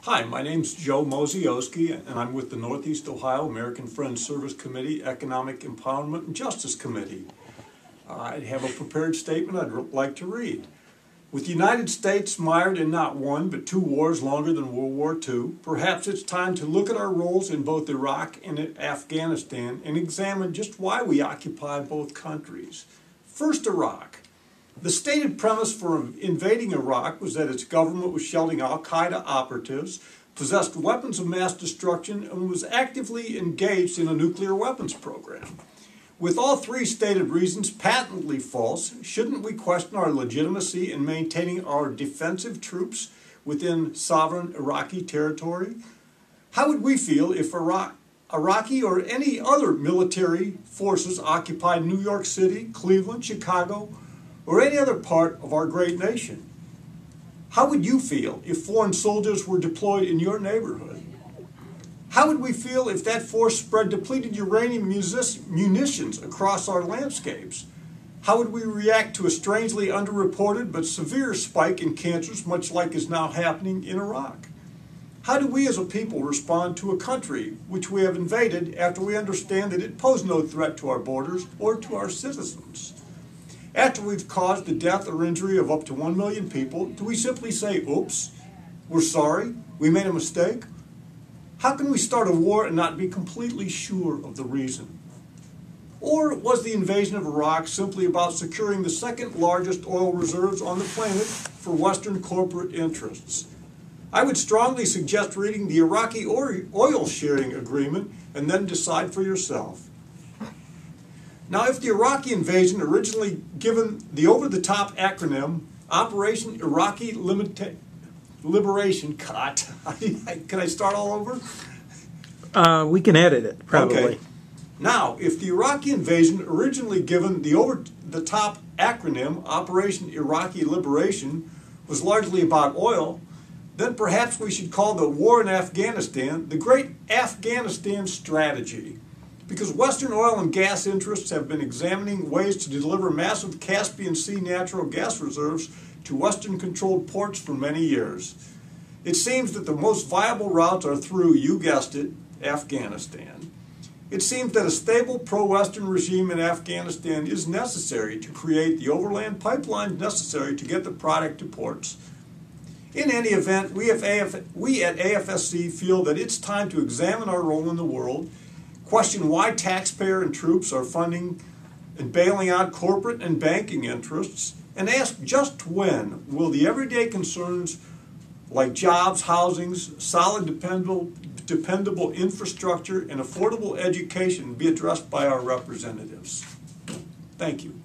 Hi, my name's Joe Mosioski, and I'm with the Northeast Ohio American Friends Service Committee, Economic Empowerment and Justice Committee. I have a prepared statement I'd like to read. With the United States mired in not one, but two wars longer than World War II, perhaps it's time to look at our roles in both Iraq and Afghanistan and examine just why we occupy both countries. First, Iraq. The stated premise for invading Iraq was that its government was sheltering al-Qaeda operatives, possessed weapons of mass destruction, and was actively engaged in a nuclear weapons program. With all three stated reasons patently false, shouldn't we question our legitimacy in maintaining our defensive troops within sovereign Iraqi territory? How would we feel if Iraqi or any other military forces occupied New York City, Cleveland, Chicago, or any other part of our great nation? How would you feel if foreign soldiers were deployed in your neighborhood? How would we feel if that force spread depleted uranium munitions across our landscapes? How would we react to a strangely underreported but severe spike in cancers, much like is now happening in Iraq? How do we as a people respond to a country which we have invaded after we understand that it posed no threat to our borders or to our citizens? After we've caused the death or injury of up to 1 million people, do we simply say, oops, we're sorry, we made a mistake? How can we start a war and not be completely sure of the reason? Or was the invasion of Iraq simply about securing the second largest oil reserves on the planet for Western corporate interests? I would strongly suggest reading the Iraqi oil sharing agreement and then decide for yourself. Now, if the Iraqi invasion, originally given the over-the-top acronym Operation Iraqi Liberation, can I start all over? We can edit it, probably. Okay. Now, if the Iraqi invasion, originally given the over-the-top acronym Operation Iraqi Liberation, was largely about oil, then perhaps we should call the war in Afghanistan the Great Afghanistan Strategy. Because Western oil and gas interests have been examining ways to deliver massive Caspian Sea natural gas reserves to Western-controlled ports for many years. It seems that the most viable routes are through, you guessed it, Afghanistan. It seems that a stable pro-Western regime in Afghanistan is necessary to create the overland pipelines necessary to get the product to ports. In any event, we at AFSC feel that it's time to examine our role in the world, question why taxpayer and troops are funding and bailing out corporate and banking interests, and ask just when will the everyday concerns like jobs, housings, solid dependable infrastructure, and affordable education be addressed by our representatives. Thank you.